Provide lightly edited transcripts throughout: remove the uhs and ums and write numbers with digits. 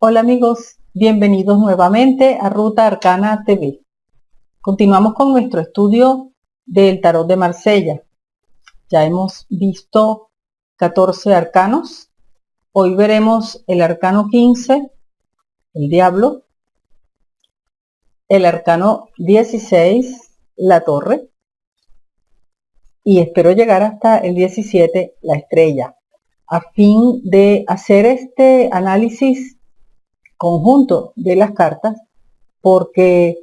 Hola amigos, bienvenidos nuevamente a Ruta Arcana TV. Continuamos con nuestro estudio del tarot de Marsella. Ya hemos visto 14 arcanos. Hoy veremos el arcano 15, el diablo, el arcano 16, la torre, y espero llegar hasta el 17, la estrella, a fin de hacer este análisis conjunto de las cartas, porque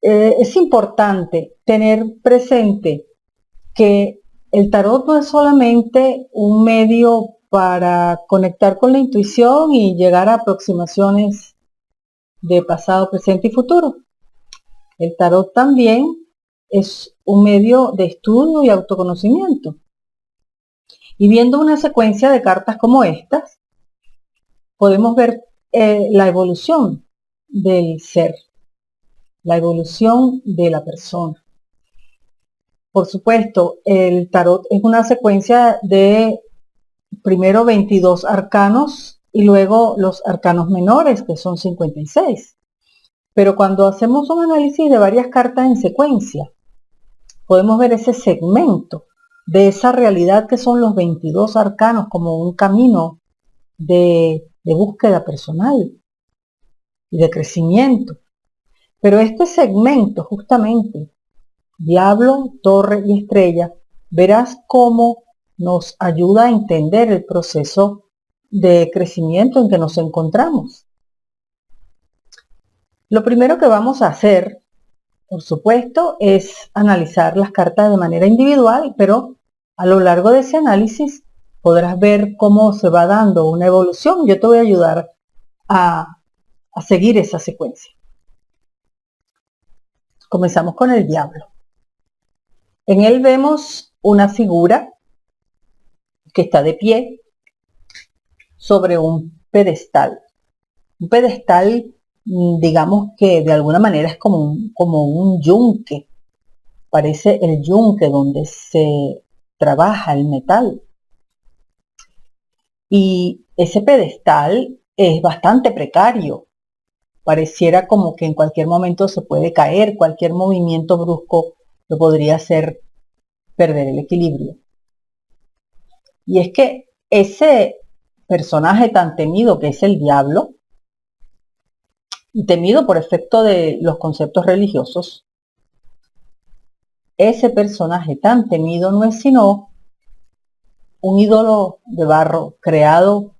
es importante tener presente que el tarot no es solamente un medio para conectar con la intuición y llegar a aproximaciones de pasado, presente y futuro. El tarot también es un medio de estudio y autoconocimiento. Y viendo una secuencia de cartas como estas, podemos ver la evolución del ser, la evolución de la persona. Por supuesto, el tarot es una secuencia de primero 22 arcanos y luego los arcanos menores, que son 56. Pero cuando hacemos un análisis de varias cartas en secuencia, podemos ver ese segmento de esa realidad que son los 22 arcanos como un camino de búsqueda personal y de crecimiento. Pero este segmento, justamente, diablo, torre y estrella, verás cómo nos ayuda a entender el proceso de crecimiento en que nos encontramos. Lo primero que vamos a hacer, por supuesto, es analizar las cartas de manera individual, pero a lo largo de ese análisis podrás ver cómo se va dando una evolución. Yo te voy a ayudar a seguir esa secuencia. Comenzamos con el diablo. En él vemos una figura que está de pie sobre un pedestal. Un pedestal, digamos que de alguna manera es como un yunque. Parece el yunque donde se trabaja el metal. Y ese pedestal es bastante precario. Pareciera como que en cualquier momento se puede caer, cualquier movimiento brusco lo podría hacer perder el equilibrio. Y es que ese personaje tan temido que es el diablo, y temido por efecto de los conceptos religiosos, ese personaje tan temido no es sino un ídolo de barro creado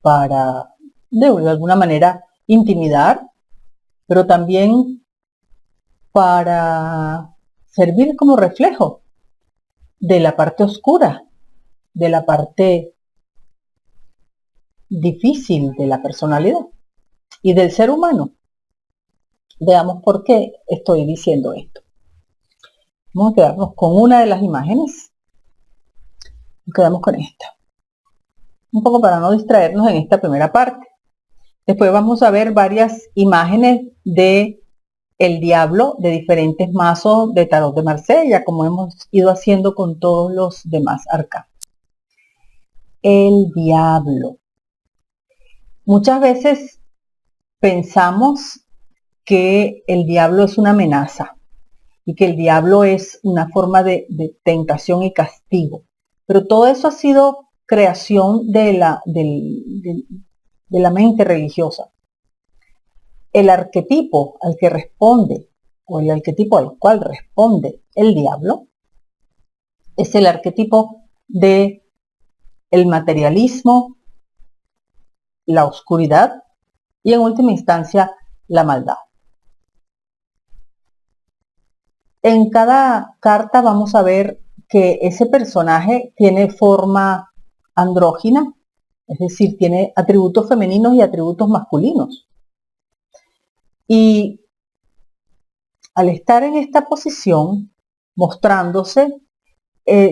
para, de alguna manera, intimidar, pero también para servir como reflejo de la parte oscura, de la parte difícil de la personalidad y del ser humano. Veamos por qué estoy diciendo esto. Vamos a quedarnos con una de las imágenes. Nos quedamos con esta. Un poco para no distraernos en esta primera parte. Después vamos a ver varias imágenes de el diablo de diferentes mazos de tarot de Marsella, como hemos ido haciendo con todos los demás arcanos. El diablo. Muchas veces pensamos que el diablo es una amenaza y que el diablo es una forma de tentación y castigo. Pero todo eso ha sido creación de la mente religiosa. El arquetipo al que responde, o el arquetipo al cual responde el diablo, es el arquetipo de el materialismo, la oscuridad y en última instancia la maldad. En cada carta vamos a ver que ese personaje tiene forma andrógina, es decir, tiene atributos femeninos y atributos masculinos. Y al estar en esta posición, mostrándose,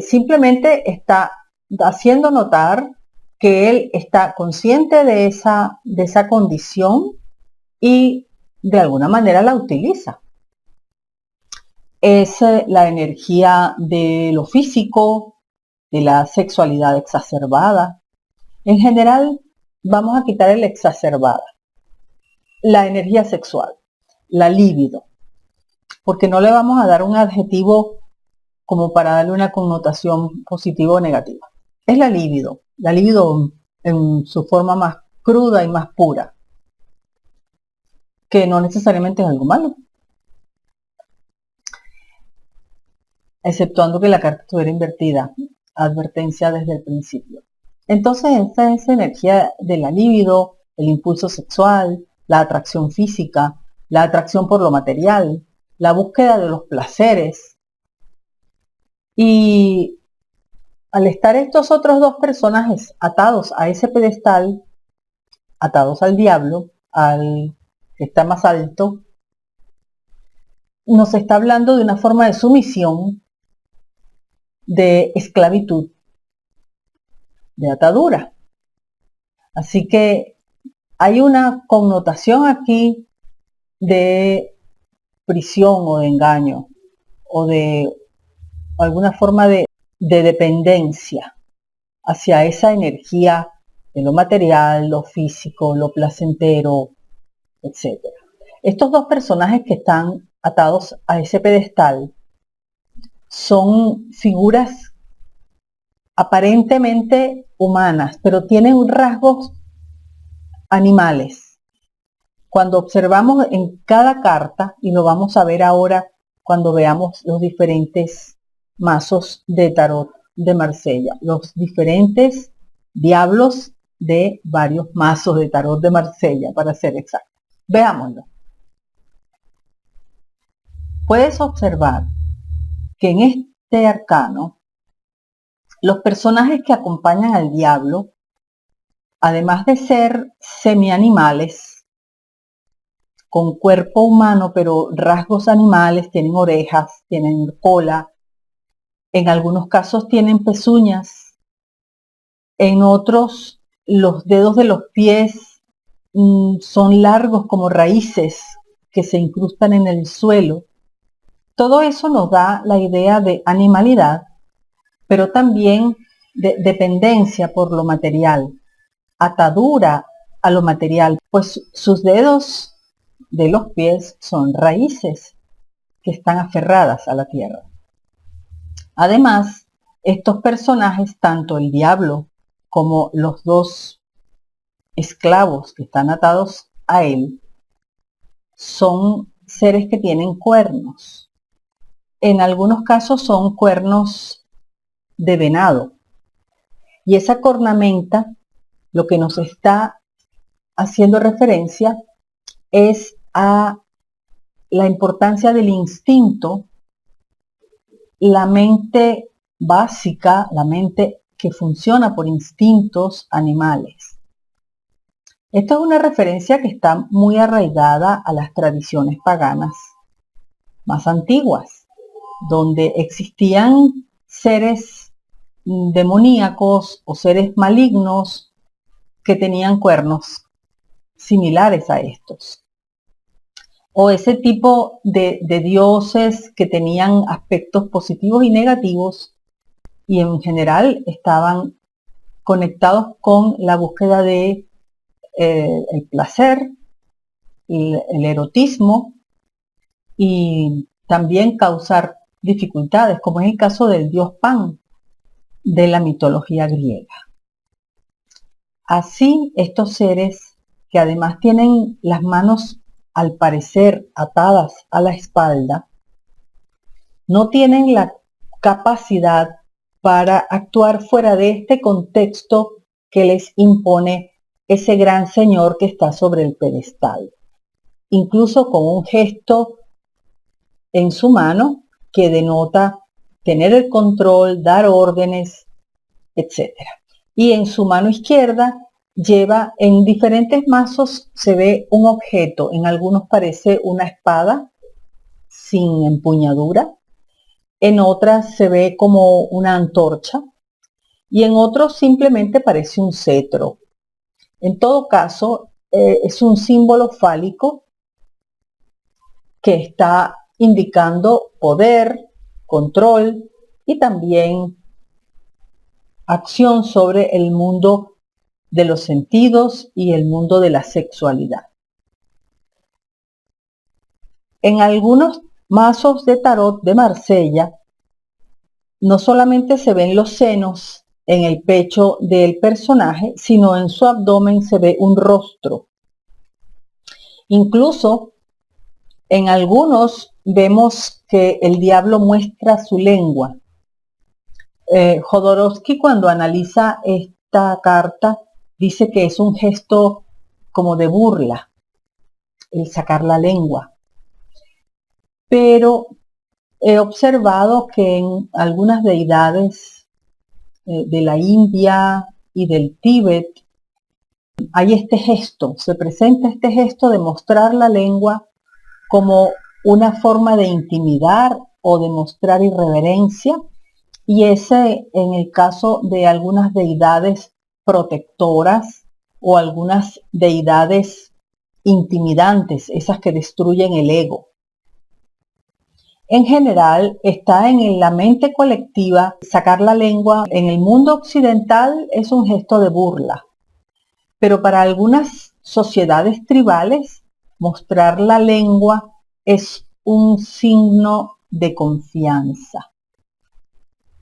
simplemente está haciendo notar que él está consciente de esa condición y de alguna manera la utiliza. Es la energía de lo físico, de la sexualidad exacerbada. En general, vamos a quitar el exacerbada, la energía sexual, la libido, porque no le vamos a dar un adjetivo como para darle una connotación positiva o negativa. Es la libido en su forma más cruda y más pura, que no necesariamente es algo malo, exceptuando que la carta estuviera invertida, advertencia desde el principio. Entonces esta es energía de la libido, el impulso sexual, la atracción física, la atracción por lo material, la búsqueda de los placeres. Y al estar estos otros dos personajes atados a ese pedestal, atados al diablo, al que está más alto, nos está hablando de una forma de sumisión, de esclavitud, de atadura. Así que hay una connotación aquí de prisión o de engaño o de alguna forma de dependencia hacia esa energía de lo material, lo físico, lo placentero, etc. Estos dos personajes que están atados a ese pedestal son figuras aparentemente humanas, pero tienen rasgos animales. Cuando observamos en cada carta, y lo vamos a ver ahora cuando veamos los diferentes mazos de tarot de Marsella, los diferentes diablos de varios mazos de tarot de Marsella, para ser exacto. Veámoslo. Puedes observar que en este arcano, los personajes que acompañan al diablo, además de ser semianimales, con cuerpo humano pero rasgos animales, tienen orejas, tienen cola, en algunos casos tienen pezuñas, en otros los dedos de los pies son largos como raíces que se incrustan en el suelo. Todo eso nos da la idea de animalidad, pero también de dependencia por lo material, atadura a lo material, pues sus dedos de los pies son raíces que están aferradas a la tierra. Además, estos personajes, tanto el diablo como los dos esclavos que están atados a él, son seres que tienen cuernos. En algunos casos son cuernos de venado. Y esa cornamenta lo que nos está haciendo referencia es a la importancia del instinto, la mente básica, la mente que funciona por instintos animales. Esta es una referencia que está muy arraigada a las tradiciones paganas más antiguas, donde existían seres demoníacos o seres malignos que tenían cuernos similares a estos. O ese tipo de dioses que tenían aspectos positivos y negativos y en general estaban conectados con la búsqueda de el placer, el erotismo y también causar dificultades, como es el caso del dios Pan de la mitología griega. Así, estos seres que además tienen las manos al parecer atadas a la espalda, no tienen la capacidad para actuar fuera de este contexto que les impone ese gran señor que está sobre el pedestal, incluso con un gesto en su mano que denota tener el control, dar órdenes, etc. Y en su mano izquierda lleva, en diferentes mazos se ve un objeto, en algunos parece una espada sin empuñadura, en otras se ve como una antorcha y en otros simplemente parece un cetro. En todo caso, es un símbolo fálico que está indicando poder, control y también acción sobre el mundo de los sentidos y el mundo de la sexualidad. En algunos mazos de tarot de Marsella, no solamente se ven los senos en el pecho del personaje, sino en su abdomen se ve un rostro. Incluso en algunos vemos que el diablo muestra su lengua. Jodorowsky, cuando analiza esta carta, dice que es un gesto como de burla, el sacar la lengua. Pero he observado que en algunas deidades de la India y del Tíbet hay este gesto, se presenta este gesto de mostrar la lengua como una forma de intimidar o de mostrar irreverencia, y ese en el caso de algunas deidades protectoras o algunas deidades intimidantes, esas que destruyen el ego. En general, está en la mente colectiva sacar la lengua. En el mundo occidental es un gesto de burla, pero para algunas sociedades tribales, mostrar la lengua es un signo de confianza.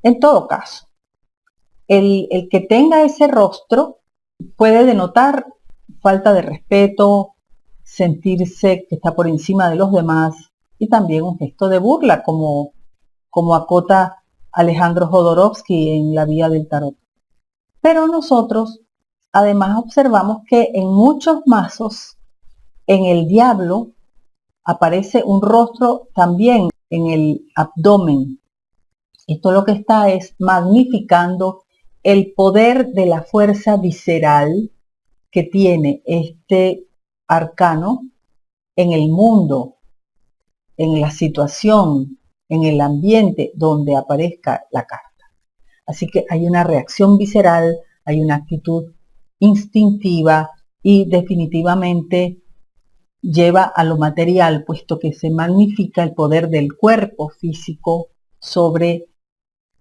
En todo caso, el que tenga ese rostro puede denotar falta de respeto, sentirse que está por encima de los demás, y también un gesto de burla, como acota Alejandro Jodorowsky en La Vía del Tarot. Pero nosotros además observamos que en muchos mazos, en el diablo, aparece un rostro también en el abdomen. Esto lo que está es magnificando el poder de la fuerza visceral que tiene este arcano en el mundo, en la situación, en el ambiente donde aparezca la carta. Así que hay una reacción visceral, hay una actitud instintiva y definitivamente lleva a lo material, puesto que se magnifica el poder del cuerpo físico sobre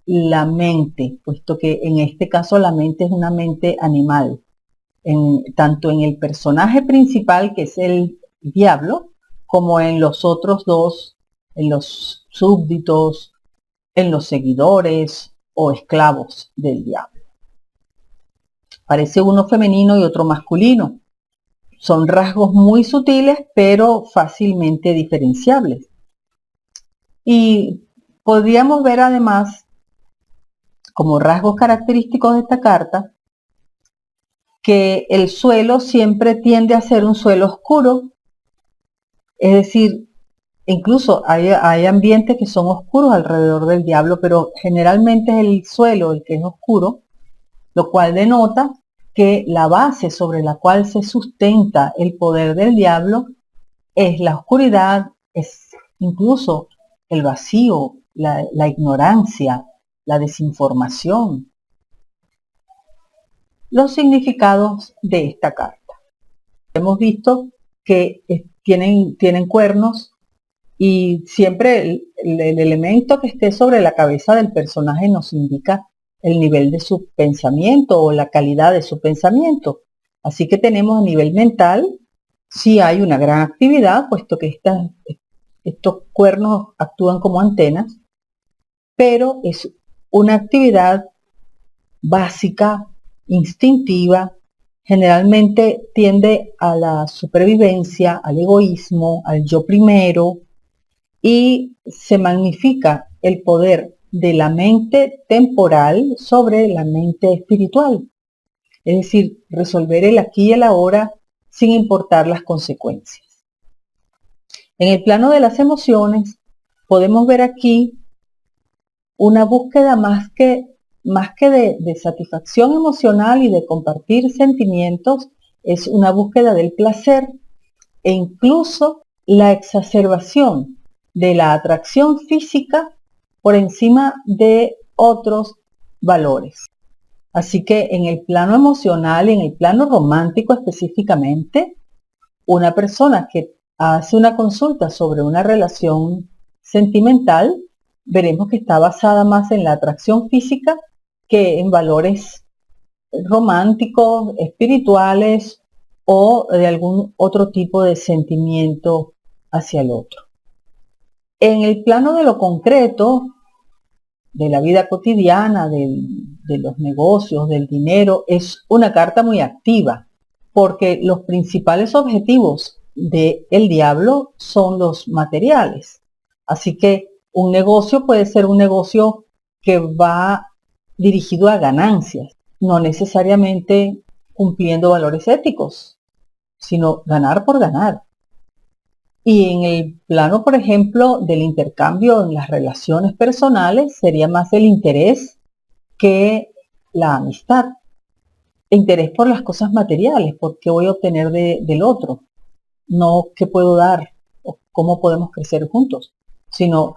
la mente, puesto que en este caso la mente es una mente animal, tanto en el personaje principal, que es el diablo, como en los otros dos, en los súbditos, en los seguidores o esclavos del diablo. Parece uno femenino y otro masculino. Son rasgos muy sutiles, pero fácilmente diferenciables. Y podríamos ver además, como rasgos característicos de esta carta, que el suelo siempre tiende a ser un suelo oscuro. Es decir, incluso hay ambientes que son oscuros alrededor del diablo, pero generalmente es el suelo el que es oscuro, lo cual denota que la base sobre la cual se sustenta el poder del diablo es la oscuridad, es incluso el vacío, la ignorancia, la desinformación. Los significados de esta carta. Hemos visto que tienen cuernos, y siempre el elemento que esté sobre la cabeza del personaje nos indica el nivel de su pensamiento o la calidad de su pensamiento. Así que tenemos a nivel mental, sí hay una gran actividad, puesto que estos cuernos actúan como antenas, pero es una actividad básica, instintiva, generalmente tiende a la supervivencia, al egoísmo, al yo primero, y se magnifica el poder de la mente temporal sobre la mente espiritual. Es decir, resolver el aquí y el ahora sin importar las consecuencias. En el plano de las emociones, podemos ver aquí una búsqueda más que de satisfacción emocional y de compartir sentimientos, es una búsqueda del placer e incluso la exacerbación de la atracción física por encima de otros valores. Así que en el plano emocional y en el plano romántico específicamente, una persona que hace una consulta sobre una relación sentimental, veremos que está basada más en la atracción física que en valores románticos, espirituales o de algún otro tipo de sentimiento hacia el otro. En el plano de lo concreto, de la vida cotidiana, de los negocios, del dinero, es una carta muy activa, porque los principales objetivos del diablo son los materiales. Así que un negocio puede ser un negocio que va dirigido a ganancias, no necesariamente cumpliendo valores éticos, sino ganar por ganar. Y en el plano, por ejemplo, del intercambio en las relaciones personales, sería más el interés que la amistad. Interés por las cosas materiales, por qué voy a obtener del otro, no qué puedo dar o cómo podemos crecer juntos, sino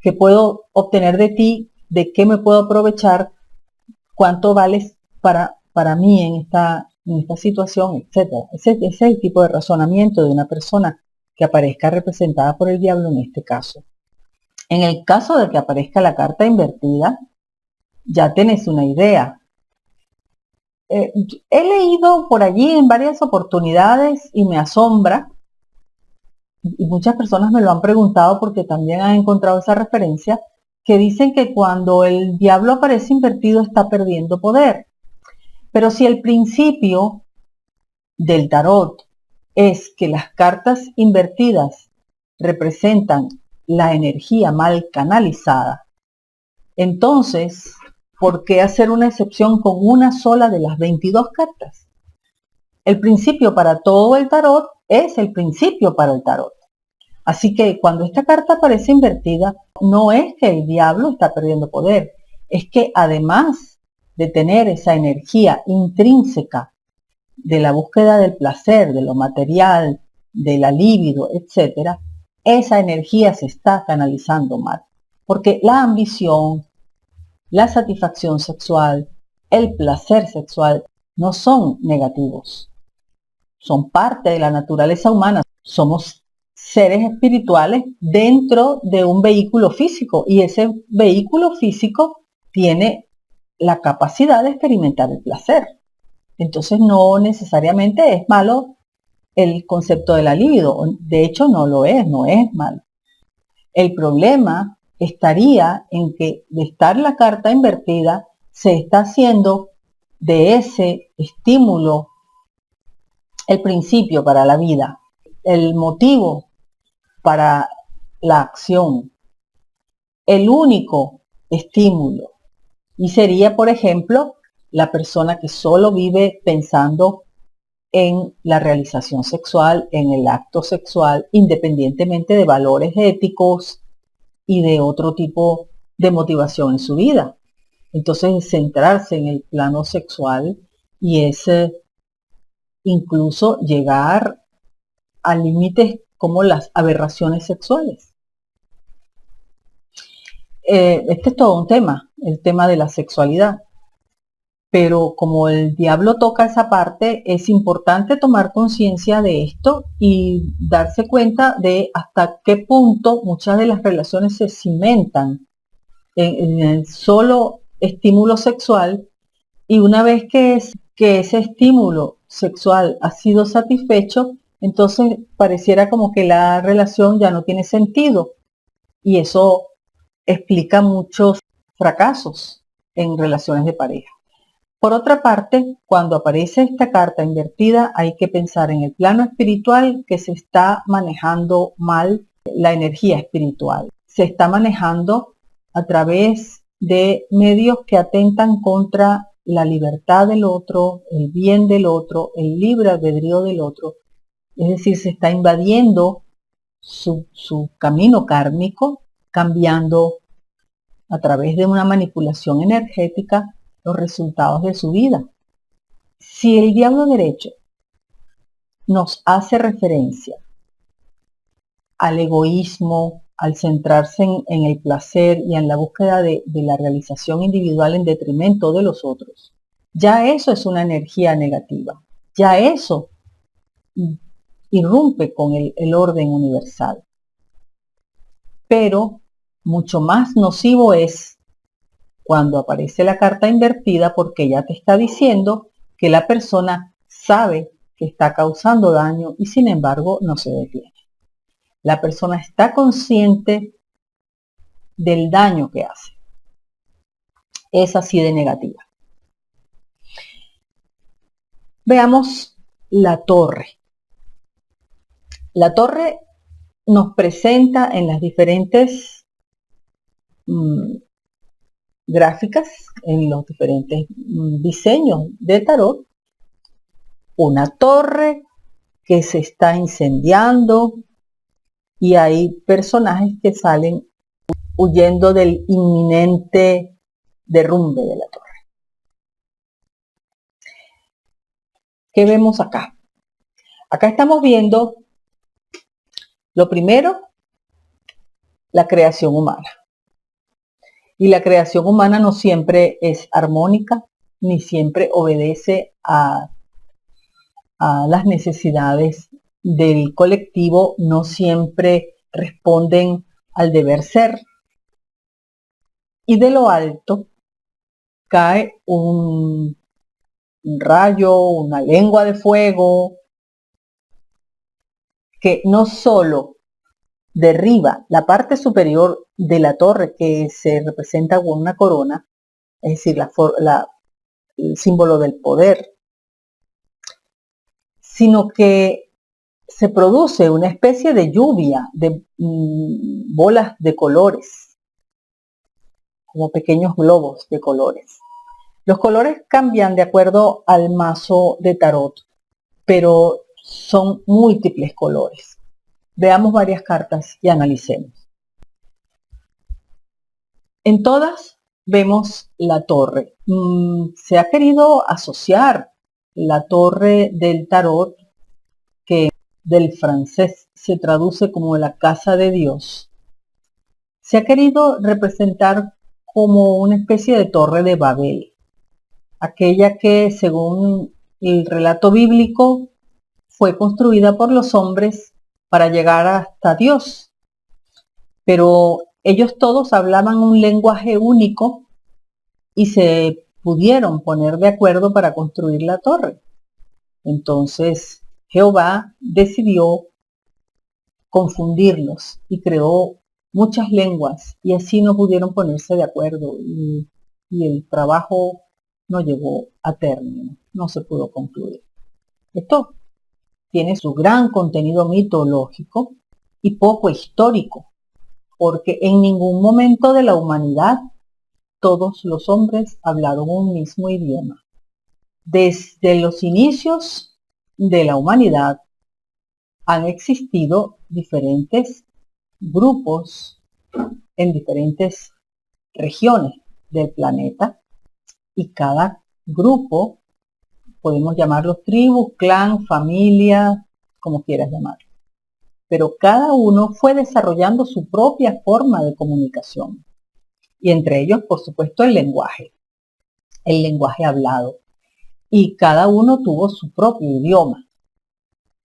qué puedo obtener de ti, de qué me puedo aprovechar, cuánto vales para mí en esta situación, etc. Ese es el tipo de razonamiento de una persona que aparezca representada por el diablo en este caso. En el caso de que aparezca la carta invertida, ya tenés una idea. He leído por allí en varias oportunidades y me asombra, y muchas personas me lo han preguntado porque también han encontrado esa referencia, que dicen que cuando el diablo aparece invertido está perdiendo poder. Pero si el principio del tarot es que las cartas invertidas representan la energía mal canalizada, entonces, ¿por qué hacer una excepción con una sola de las 22 cartas? El principio para todo el tarot es el principio para el tarot. Así que cuando esta carta aparece invertida, no es que el diablo está perdiendo poder, es que además de tener esa energía intrínseca de la búsqueda del placer, de lo material, de la libido, etc., esa energía se está canalizando mal. Porque la ambición, la satisfacción sexual, el placer sexual no son negativos. Son parte de la naturaleza humana. Somos seres espirituales dentro de un vehículo físico y ese vehículo físico tiene la capacidad de experimentar el placer. Entonces no necesariamente es malo el concepto de la libido. De hecho no lo es, no es malo. El problema estaría en que de estar la carta invertida se está haciendo de ese estímulo el principio para la vida, el motivo para la acción, el único estímulo. Y sería, por ejemplo, la persona que solo vive pensando en la realización sexual, en el acto sexual, independientemente de valores éticos y de otro tipo de motivación en su vida. Entonces, centrarse en el plano sexual y es incluso llegar a límites como las aberraciones sexuales. Este es todo un tema, el tema de la sexualidad. Pero como el diablo toca esa parte, es importante tomar conciencia de esto y darse cuenta de hasta qué punto muchas de las relaciones se cimentan en el solo estímulo sexual, y una vez que ese estímulo sexual ha sido satisfecho, entonces pareciera como que la relación ya no tiene sentido, y eso explica muchos fracasos en relaciones de pareja. Por otra parte, cuando aparece esta carta invertida, hay que pensar en el plano espiritual que se está manejando mal la energía espiritual. Se está manejando a través de medios que atentan contra la libertad del otro, el bien del otro, el libre albedrío del otro. Es decir, se está invadiendo su camino kármico, cambiando a través de una manipulación energética los resultados de su vida. Si el diablo derecho nos hace referencia al egoísmo, al centrarse en el placer y en la búsqueda de la realización individual en detrimento de los otros, ya eso es una energía negativa, ya eso irrumpe con el orden universal. Pero mucho más nocivo es cuando aparece la carta invertida, porque ya te está diciendo que la persona sabe que está causando daño y sin embargo no se detiene. La persona está consciente del daño que hace. Es así de negativa. Veamos la torre. La torre nos presenta en las diferentes gráficas, en los diferentes diseños de tarot, una torre que se está incendiando y hay personajes que salen huyendo del inminente derrumbe de la torre. ¿Qué vemos acá? Acá estamos viendo, lo primero, la creación humana. Y la creación humana no siempre es armónica, ni siempre obedece a las necesidades del colectivo, no siempre responden al deber ser. Y de lo alto cae un rayo, una lengua de fuego, que no solo derriba la parte superior de la torre que se representa con una corona, es decir, el símbolo del poder, sino que se produce una especie de lluvia de bolas de colores, como pequeños globos de colores. Los colores cambian de acuerdo al mazo de tarot, pero son múltiples colores. Veamos varias cartas y analicemos. En todas vemos la torre. Se ha querido asociar la torre del tarot, que del francés se traduce como la casa de Dios. Se ha querido representar como una especie de torre de Babel, aquella que, según el relato bíblico, fue construida por los hombres para llegar hasta Dios. Pero ellos todos hablaban un lenguaje único y se pudieron poner de acuerdo para construir la torre. Entonces Jehová decidió confundirlos y creó muchas lenguas y así no pudieron ponerse de acuerdo y el trabajo no llegó a término, no se pudo concluir. Esto tiene su gran contenido mitológico y poco histórico, porque en ningún momento de la humanidad todos los hombres hablaron un mismo idioma. Desde los inicios de la humanidad han existido diferentes grupos en diferentes regiones del planeta y cada grupo, podemos llamarlos tribus, clan, familia, como quieras llamarlo, pero cada uno fue desarrollando su propia forma de comunicación y entre ellos, por supuesto, el lenguaje hablado, y cada uno tuvo su propio idioma,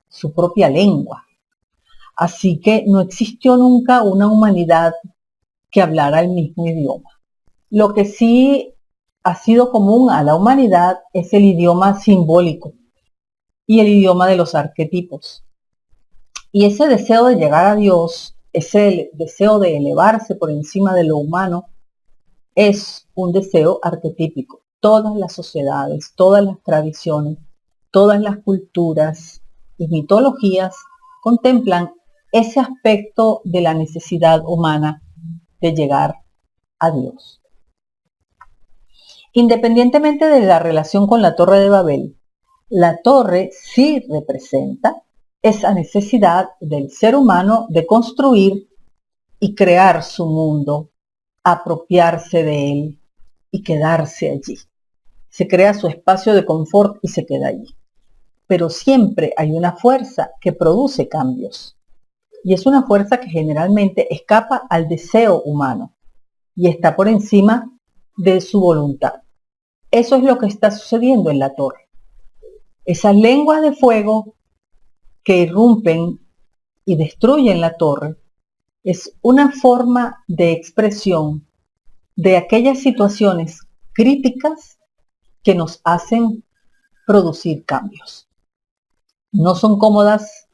su propia lengua. Así que no existió nunca una humanidad que hablara el mismo idioma. Lo que sí ha sido común a la humanidad es el idioma simbólico y el idioma de los arquetipos. Y ese deseo de llegar a Dios, ese deseo de elevarse por encima de lo humano, es un deseo arquetípico. Todas las sociedades, todas las tradiciones, todas las culturas y mitologías contemplan ese aspecto de la necesidad humana de llegar a Dios. Independientemente de la relación con la Torre de Babel, la torre sí representa esa necesidad del ser humano de construir y crear su mundo, apropiarse de él y quedarse allí. Se crea su espacio de confort y se queda allí. Pero siempre hay una fuerza que produce cambios. Y es una fuerza que generalmente escapa al deseo humano y está por encima de su voluntad. Eso es lo que está sucediendo en la torre. Esas lenguas de fuego que irrumpen y destruyen la torre es una forma de expresión de aquellas situaciones críticas que nos hacen producir cambios. No son cómodas,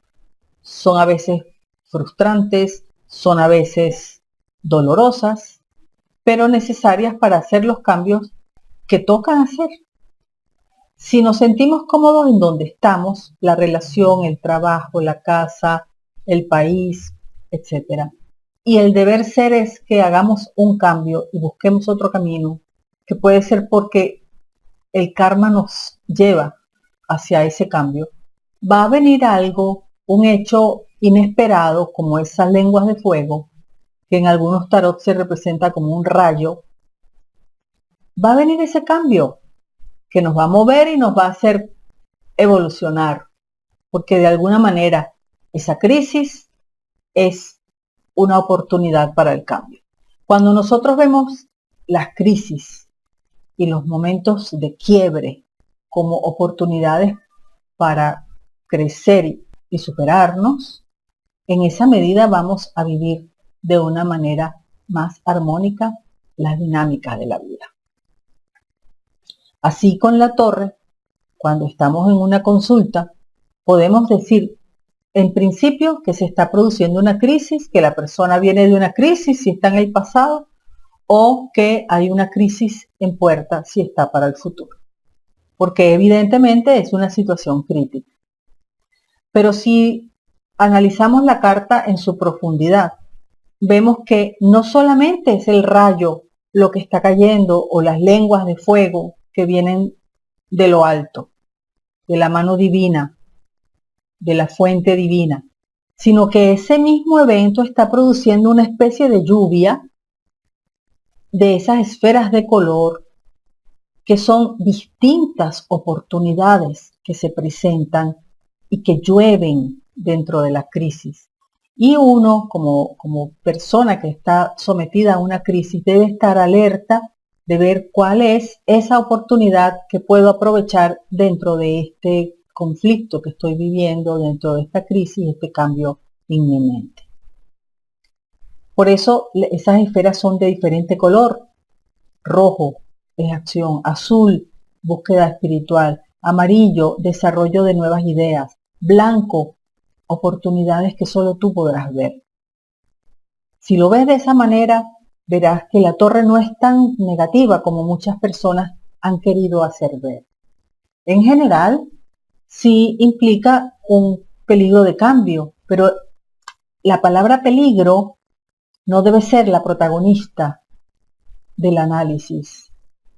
son a veces frustrantes, son a veces dolorosas, pero necesarias para hacer los cambios que tocan hacer. Si nos sentimos cómodos en donde estamos, la relación, el trabajo, la casa, el país, etc. Y el deber ser es que hagamos un cambio y busquemos otro camino, que puede ser porque el karma nos lleva hacia ese cambio. Va a venir algo, un hecho inesperado, como esas lenguas de fuego, que en algunos tarot se representa como un rayo. Va a venir ese cambio que nos va a mover y nos va a hacer evolucionar, porque de alguna manera esa crisis es una oportunidad para el cambio. Cuando nosotros vemos las crisis y los momentos de quiebre como oportunidades para crecer y superarnos, en esa medida vamos a vivir de una manera más armónica las dinámicas de la vida. Así con la torre, cuando estamos en una consulta, podemos decir, en principio, que se está produciendo una crisis, que la persona viene de una crisis si está en el pasado, o que hay una crisis en puerta si está para el futuro. Porque evidentemente es una situación crítica. Pero si analizamos la carta en su profundidad, vemos que no solamente es el rayo lo que está cayendo o las lenguas de fuego que vienen de lo alto, de la mano divina, de la fuente divina, sino que ese mismo evento está produciendo una especie de lluvia de esas esferas de color que son distintas oportunidades que se presentan y que llueven dentro de la crisis. Y uno, como persona que está sometida a una crisis, debe estar alerta de ver cuál es esa oportunidad que puedo aprovechar dentro de este conflicto que estoy viviendo, dentro de esta crisis, este cambio inminente. Por eso esas esferas son de diferente color. Rojo es acción, azul, búsqueda espiritual, amarillo, desarrollo de nuevas ideas, blanco, oportunidades que solo tú podrás ver. Si lo ves de esa manera, verás que la torre no es tan negativa como muchas personas han querido hacer ver. En general, sí implica un peligro de cambio, pero la palabra peligro no debe ser la protagonista del análisis.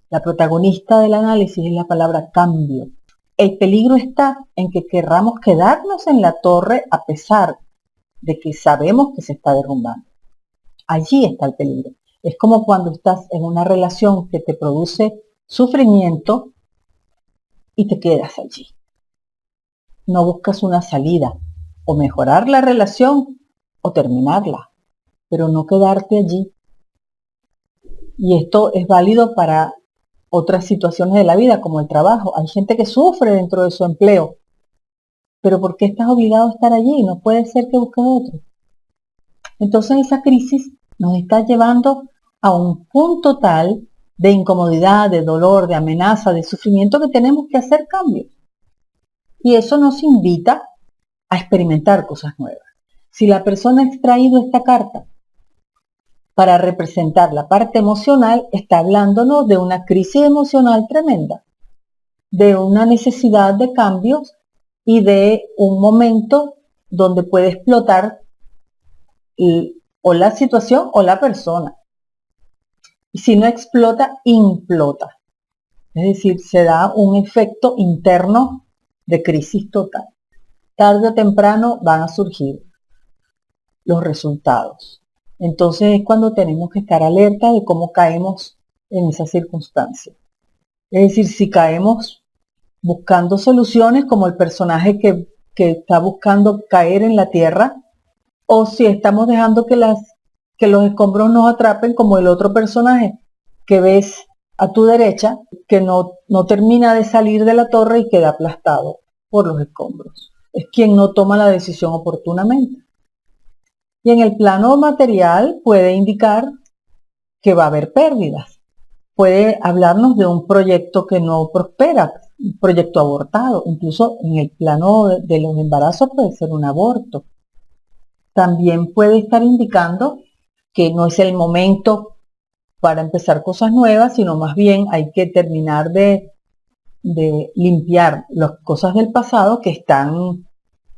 La protagonista del análisis es la palabra cambio. El peligro está en que querramos quedarnos en la torre a pesar de que sabemos que se está derrumbando. Allí está el peligro. Es como cuando estás en una relación que te produce sufrimiento y te quedas allí. No buscas una salida, o mejorar la relación o terminarla, pero no quedarte allí. Y esto es válido para otras situaciones de la vida, como el trabajo. Hay gente que sufre dentro de su empleo, pero ¿por qué estás obligado a estar allí? No puede ser que busques otro. Entonces esa crisis nos está llevando a un punto tal de incomodidad, de dolor, de amenaza, de sufrimiento que tenemos que hacer cambios. Y eso nos invita a experimentar cosas nuevas. Si la persona ha extraído esta carta para representar la parte emocional, está hablándonos de una crisis emocional tremenda, de una necesidad de cambios y de un momento donde puede explotar o la situación o la persona. Y si no explota, implota. Es decir, se da un efecto interno de crisis total. Tarde o temprano van a surgir los resultados. Entonces es cuando tenemos que estar alerta de cómo caemos en esa circunstancia. Es decir, si caemos buscando soluciones como el personaje que está buscando caer en la tierra, o si estamos dejando que los escombros nos atrapen como el otro personaje que ves a tu derecha, que no termina de salir de la torre y queda aplastado por los escombros. Es quien no toma la decisión oportunamente. Y en el plano material puede indicar que va a haber pérdidas. Puede hablarnos de un proyecto que no prospera, un proyecto abortado. Incluso en el plano de los embarazos puede ser un aborto. También puede estar indicando que no es el momento para empezar cosas nuevas, sino más bien hay que terminar de limpiar las cosas del pasado que están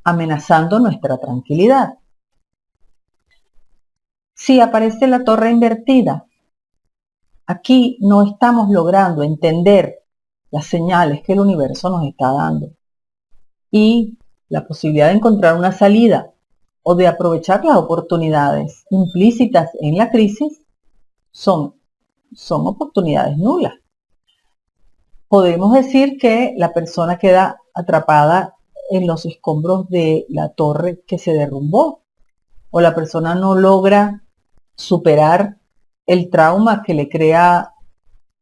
amenazando nuestra tranquilidad. Si aparece la torre invertida, aquí no estamos logrando entender las señales que el universo nos está dando y la posibilidad de encontrar una salida o de aprovechar las oportunidades implícitas en la crisis son oportunidades nulas. Podemos decir que la persona queda atrapada en los escombros de la torre que se derrumbó, o la persona no logra superar el trauma que le crea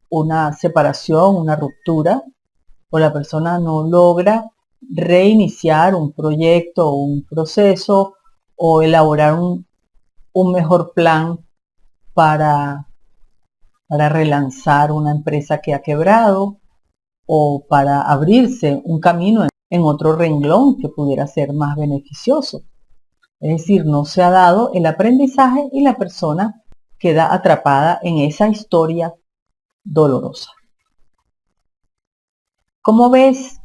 una separación, una ruptura, o la persona no logra reiniciar un proyecto o un proceso o elaborar un mejor plan para relanzar una empresa que ha quebrado o para abrirse un camino en otro renglón que pudiera ser más beneficioso. Es decir, no se ha dado el aprendizaje y la persona queda atrapada en esa historia dolorosa. Como ves,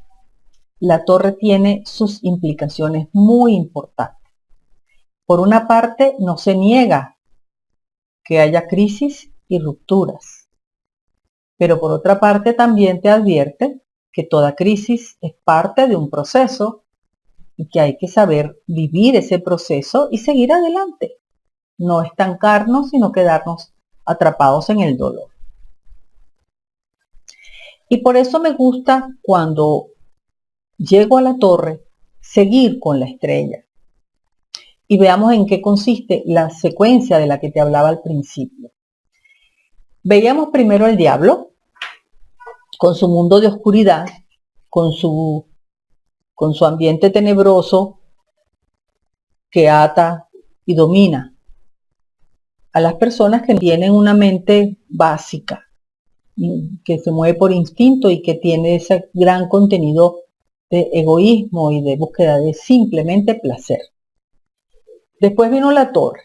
la torre tiene sus implicaciones muy importantes. Por una parte, no se niega que haya crisis y rupturas, pero por otra parte también te advierte que toda crisis es parte de un proceso y que hay que saber vivir ese proceso y seguir adelante. No estancarnos, sino quedarnos atrapados en el dolor. Y por eso me gusta cuando llego a la torre, seguir con la estrella. Y veamos en qué consiste la secuencia de la que te hablaba al principio. Veíamos primero al diablo, con su mundo de oscuridad, con su ambiente tenebroso que ata y domina a las personas que tienen una mente básica, que se mueve por instinto y que tiene ese gran contenido de egoísmo y de búsqueda de simplemente placer. Después vino la torre.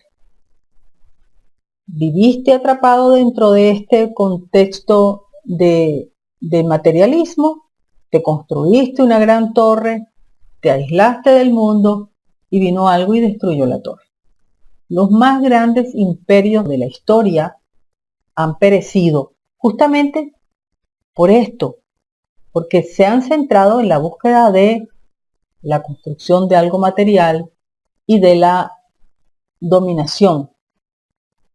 Viviste atrapado dentro de este contexto de materialismo, te construiste una gran torre, te aislaste del mundo y vino algo y destruyó la torre. Los más grandes imperios de la historia han perecido justamente por esto, porque se han centrado en la búsqueda de la construcción de algo material y de la dominación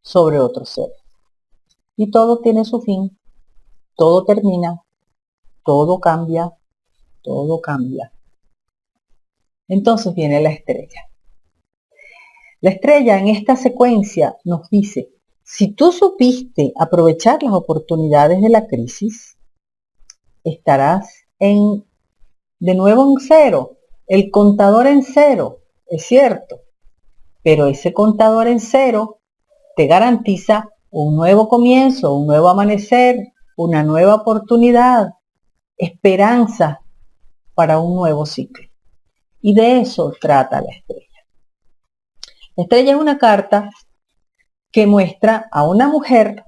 sobre otros seres. Y todo tiene su fin, todo termina, todo cambia, todo cambia. Entonces viene la estrella. La estrella en esta secuencia nos dice, si tú supiste aprovechar las oportunidades de la crisis, estarás de nuevo en cero, el contador en cero, es cierto, pero ese contador en cero te garantiza un nuevo comienzo, un nuevo amanecer, una nueva oportunidad, esperanza para un nuevo ciclo. Y de eso trata la estrella. La estrella es una carta que muestra a una mujer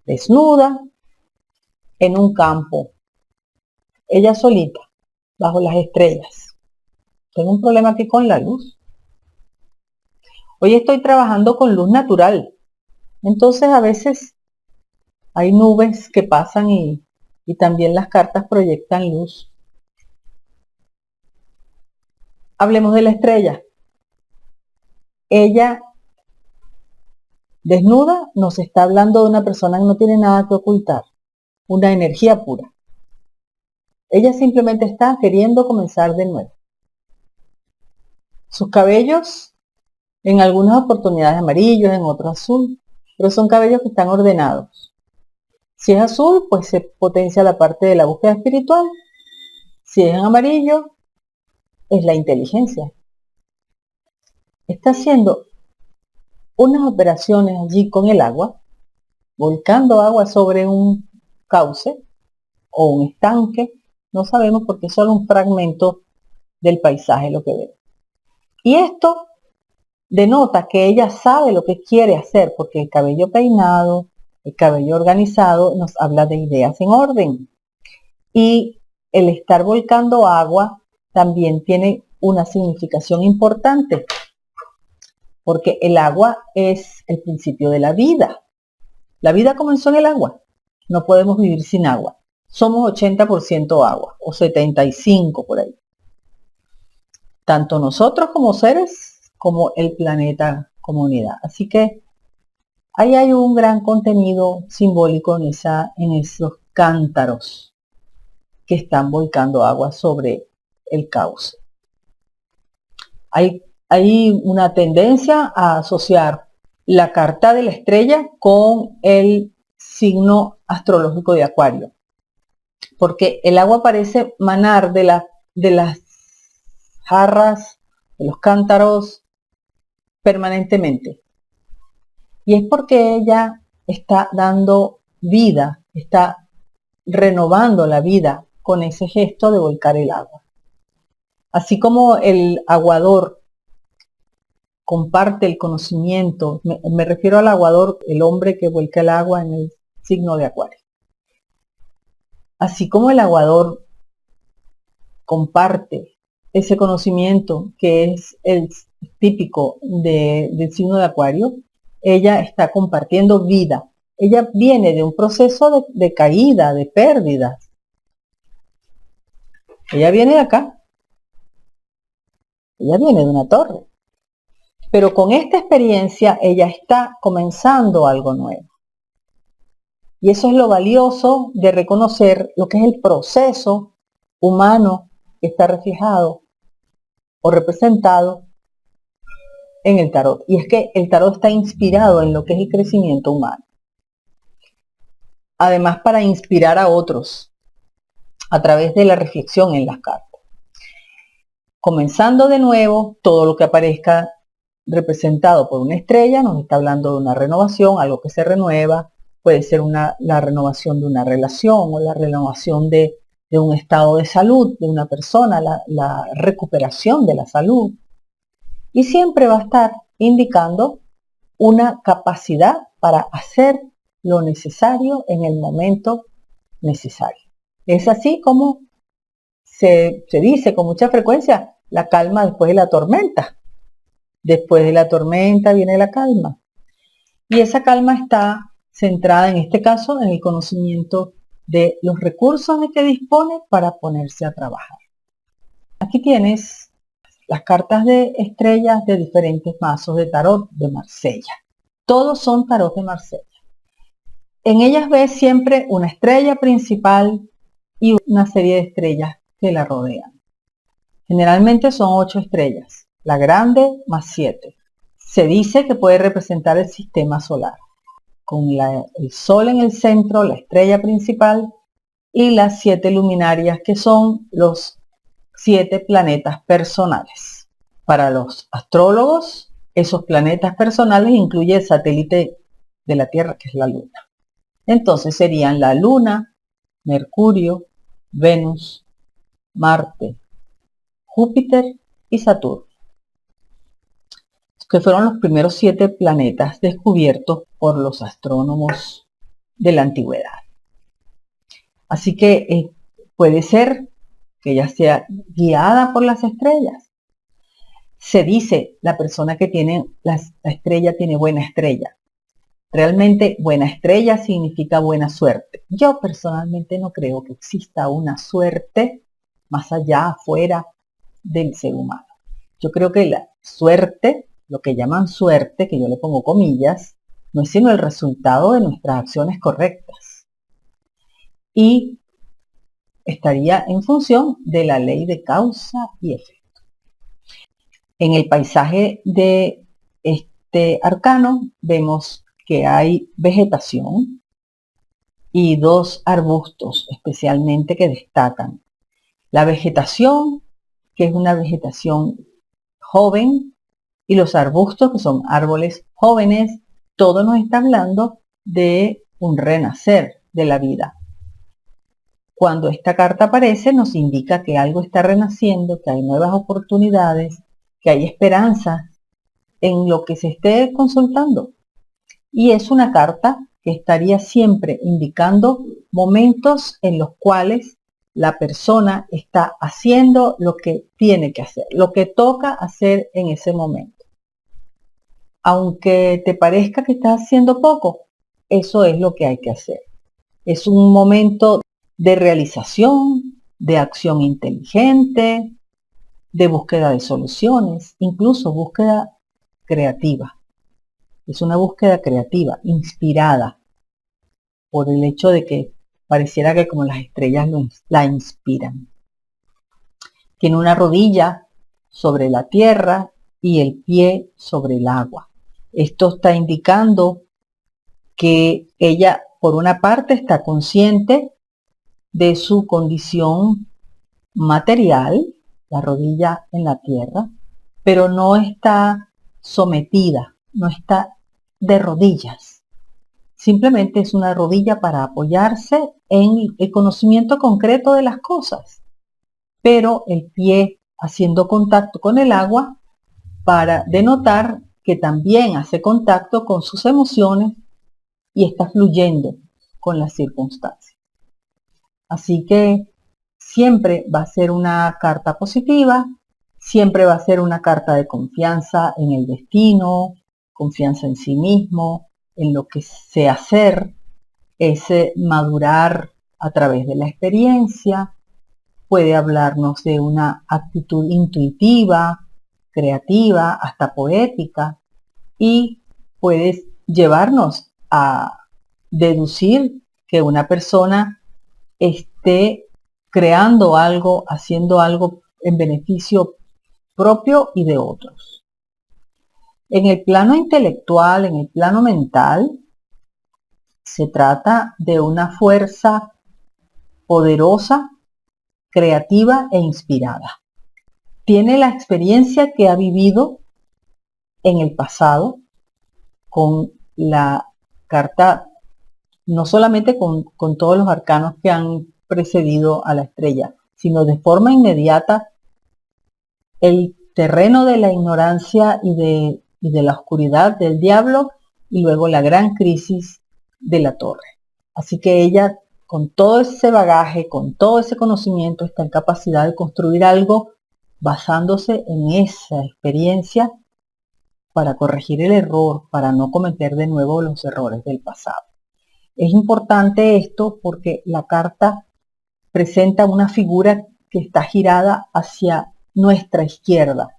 desnuda en un campo, ella solita, bajo las estrellas. Tengo un problema aquí con la luz. Hoy estoy trabajando con luz natural, entonces a veces hay nubes que pasan y también las cartas proyectan luz. Hablemos de la estrella. Ella, desnuda, nos está hablando de una persona que no tiene nada que ocultar, una energía pura. Ella simplemente está queriendo comenzar de nuevo. Sus cabellos, en algunas oportunidades amarillos, en otras azul, pero son cabellos que están ordenados. Si es azul, pues se potencia la parte de la búsqueda espiritual. Si es en amarillo, es la inteligencia. Está haciendo unas operaciones allí con el agua volcando agua sobre un cauce o un estanque, no sabemos porque es solo un fragmento del paisaje lo que vemos. Y esto denota que ella sabe lo que quiere hacer, porque el cabello peinado, el cabello organizado nos habla de ideas en orden. Y el estar volcando agua también tiene una significación importante, porque el agua es el principio de la vida. La vida comenzó en el agua. No podemos vivir sin agua. Somos 80% agua, o 75% por ahí. Tanto nosotros como seres, como el planeta como unidad. Así que ahí hay un gran contenido simbólico en esos cántaros que están volcando agua sobre el cauce. Hay una tendencia a asociar la carta de la estrella con el signo astrológico de Acuario, porque el agua parece manar de las jarras, de los cántaros permanentemente. Y es porque ella está dando vida, está renovando la vida con ese gesto de volcar el agua. Así como el aguador comparte el conocimiento, me refiero al aguador, el hombre que vuelca el agua en el signo de Acuario. Así como el aguador comparte ese conocimiento que es el típico del signo de Acuario, ella está compartiendo vida. Ella viene de un proceso de caída, de pérdidas. Ella viene de acá. Ella viene de una torre. Pero con esta experiencia ella está comenzando algo nuevo. Y eso es lo valioso de reconocer lo que es el proceso humano que está reflejado o representado en el tarot. Y es que el tarot está inspirado en lo que es el crecimiento humano. Además, para inspirar a otros a través de la reflexión en las cartas. Comenzando de nuevo, todo lo que aparezca representado por una estrella nos está hablando de una renovación, algo que se renueva. Puede ser la renovación de una relación o la renovación de un estado de salud de una persona, la recuperación de la salud. Y siempre va a estar indicando una capacidad para hacer lo necesario en el momento necesario. Es así como se dice con mucha frecuencia, la calma después de la tormenta. Después de la tormenta viene la calma. Y esa calma está centrada en este caso en el conocimiento de los recursos de que dispone para ponerse a trabajar. Aquí tienes las cartas de estrellas de diferentes mazos de tarot de Marsella. Todos son tarot de Marsella. En ellas ves siempre una estrella principal y una serie de estrellas que la rodean. Generalmente son 8 estrellas, la grande más 7. Se dice que puede representar el sistema solar, con el sol en el centro, la estrella principal y las 7 luminarias que son los 7 planetas personales. Para los astrólogos, esos planetas personales incluyen el satélite de la Tierra, que es la Luna. Entonces serían la Luna, Mercurio, Venus, Marte, Júpiter y Saturno, que fueron los primeros 7 planetas descubiertos por los astrónomos de la antigüedad. Así que puede ser que ella sea guiada por las estrellas. Se dice, la persona que tiene la estrella tiene buena estrella. Realmente buena estrella significa buena suerte. Yo personalmente no creo que exista una suerte más allá, afuera del ser humano. Yo creo que la suerte, lo que llaman suerte, que yo le pongo comillas, no es sino el resultado de nuestras acciones correctas. Y estaría en función de la ley de causa y efecto. En el paisaje de este arcano vemos que hay vegetación y 2 arbustos especialmente que destacan. La vegetación, que es una vegetación joven, y los arbustos, que son árboles jóvenes. Todo nos está hablando de un renacer de la vida. Cuando esta carta aparece nos indica que algo está renaciendo, que hay nuevas oportunidades, que hay esperanza en lo que se esté consultando. Y es una carta que estaría siempre indicando momentos en los cuales la persona está haciendo lo que tiene que hacer, lo que toca hacer en ese momento. Aunque te parezca que estás haciendo poco, eso es lo que hay que hacer. Es un momento de realización, de acción inteligente, de búsqueda de soluciones, incluso búsqueda creativa. Es una búsqueda creativa, inspirada, por el hecho de que pareciera que como las estrellas la inspiran. Tiene una rodilla sobre la tierra y el pie sobre el agua. Esto está indicando que ella, por una parte, está consciente de su condición material, la rodilla en la tierra, pero no está sometida, no está de rodillas. Simplemente es una rodilla para apoyarse en el conocimiento concreto de las cosas, pero el pie haciendo contacto con el agua para denotar que también hace contacto con sus emociones y está fluyendo con las circunstancias. Así que siempre va a ser una carta positiva, siempre va a ser una carta de confianza en el destino, confianza en sí mismo, en lo que sé hacer, ese madurar a través de la experiencia. Puede hablarnos de una actitud intuitiva, creativa, hasta poética, y puede llevarnos a deducir que una persona esté creando algo, haciendo algo en beneficio propio y de otros. En el plano intelectual, en el plano mental, se trata de una fuerza poderosa, creativa e inspirada. Tiene la experiencia que ha vivido en el pasado con la carta, no solamente con todos los arcanos que han precedido a la estrella, sino de forma inmediata el terreno de la ignorancia y de la oscuridad del diablo, y luego la gran crisis de la torre. Así que ella, con todo ese bagaje, con todo ese conocimiento, está en capacidad de construir algo basándose en esa experiencia para corregir el error, para no cometer de nuevo los errores del pasado. Es importante esto porque la carta presenta una figura que está girada hacia nuestra izquierda.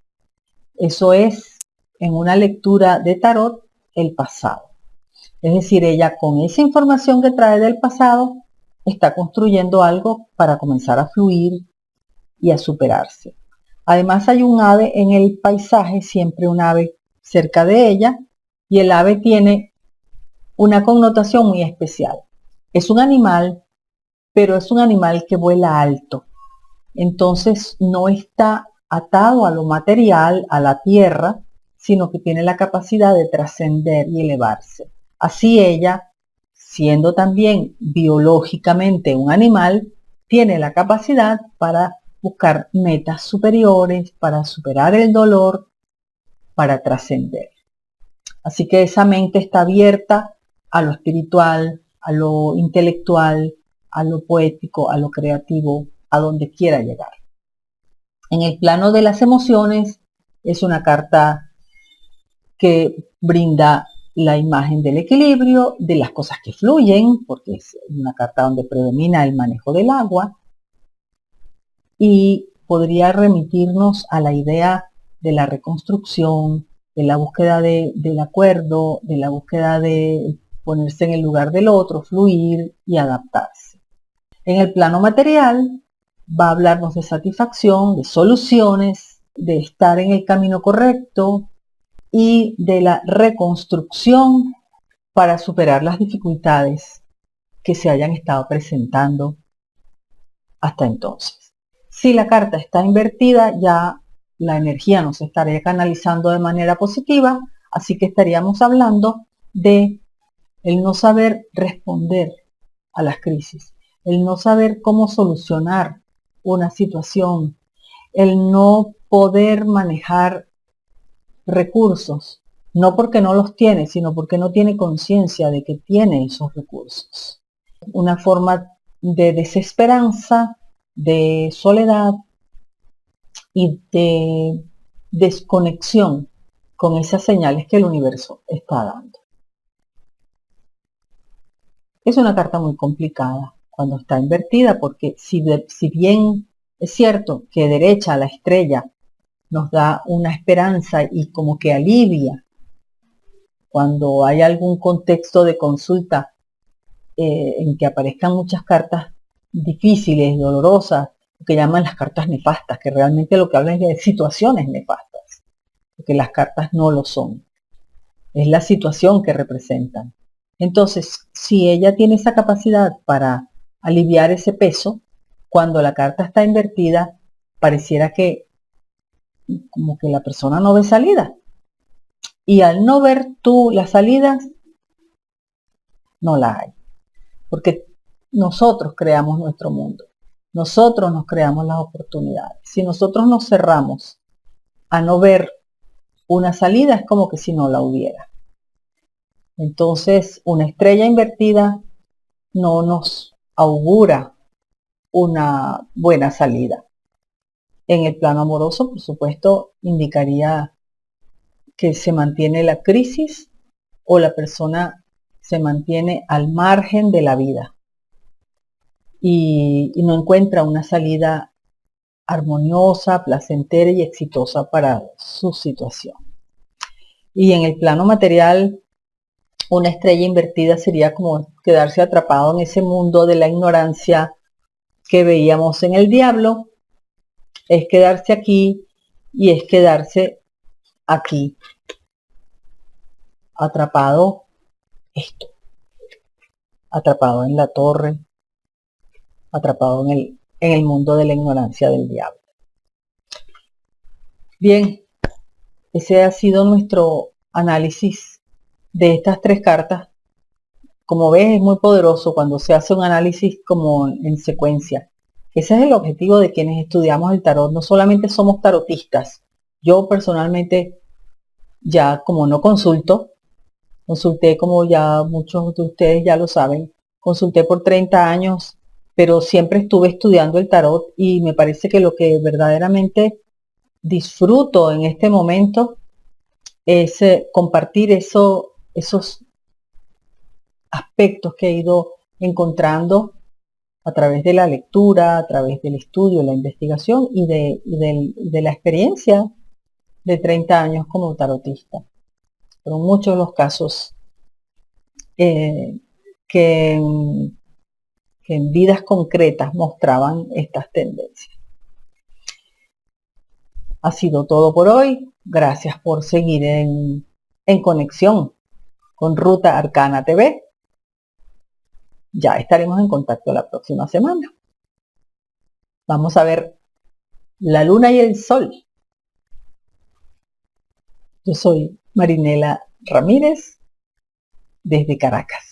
Eso es, en una lectura de tarot, el pasado. Es decir, ella con esa información que trae del pasado está construyendo algo para comenzar a fluir y a superarse. Además hay un ave en el paisaje, siempre un ave cerca de ella, y el ave tiene una connotación muy especial. Es un animal, pero es un animal que vuela alto. Entonces no está atado a lo material, a la tierra, sino que tiene la capacidad de trascender y elevarse. Así ella, siendo también biológicamente un animal, tiene la capacidad para buscar metas superiores, para superar el dolor, para trascender. Así que esa mente está abierta a lo espiritual, a lo intelectual, a lo poético, a lo creativo, a donde quiera llegar. En el plano de las emociones, es una carta que brinda la imagen del equilibrio, de las cosas que fluyen, porque es una carta donde predomina el manejo del agua, y podría remitirnos a la idea de la reconstrucción, de la búsqueda del acuerdo, de la búsqueda de ponerse en el lugar del otro, fluir y adaptarse. En el plano material va a hablarnos de satisfacción, de soluciones, de estar en el camino correcto y de la reconstrucción para superar las dificultades que se hayan estado presentando hasta entonces. Si la carta está invertida, ya la energía no se estaría canalizando de manera positiva, así que estaríamos hablando de el no saber responder a las crisis, el no saber cómo solucionar una situación, el no poder manejar recursos, no porque no los tiene, sino porque no tiene conciencia de que tiene esos recursos. Una forma de desesperanza, de soledad y de desconexión con esas señales que el universo está dando. Es una carta muy complicada cuando está invertida porque si bien es cierto que derecha a la estrella nos da una esperanza y como que alivia cuando hay algún contexto de consulta en que aparezcan muchas cartas difíciles, dolorosas, que llaman las cartas nefastas, que realmente lo que hablan es de situaciones nefastas, porque las cartas no lo son, es la situación que representan. Entonces, si ella tiene esa capacidad para aliviar ese peso, cuando la carta está invertida, pareciera que como que la persona no ve salida. Y al no ver tú las salidas, no la hay. Porque nosotros creamos nuestro mundo. Nosotros nos creamos las oportunidades. Si nosotros nos cerramos a no ver una salida, es como que si no la hubiera. Entonces, una estrella invertida no nos augura una buena salida. En el plano amoroso, por supuesto, indicaría que se mantiene la crisis o la persona se mantiene al margen de la vida y no encuentra una salida armoniosa, placentera y exitosa para su situación. Y en el plano material, una estrella invertida sería como quedarse atrapado en ese mundo de la ignorancia que veíamos en el diablo. Es quedarse aquí y es quedarse aquí, atrapado atrapado en la torre, atrapado en el mundo de la ignorancia del diablo. Bien, ese ha sido nuestro análisis de estas tres cartas. Como ves, es muy poderoso cuando se hace un análisis como en secuencia. Ese es el objetivo de quienes estudiamos el tarot. No solamente somos tarotistas. Yo personalmente, ya como no consulté como ya muchos de ustedes ya lo saben, consulté por 30 años, pero siempre estuve estudiando el tarot y me parece que lo que verdaderamente disfruto en este momento es compartir esos aspectos que he ido encontrando a través de la lectura, a través del estudio, la investigación y de la experiencia de 30 años como tarotista. Fueron muchos los casos que en vidas concretas mostraban estas tendencias. Ha sido todo por hoy. Gracias por seguir en conexión con Ruta Arcana TV. Ya estaremos en contacto la próxima semana. Vamos a ver la luna y el sol. Yo soy Marinela Ramírez desde Caracas.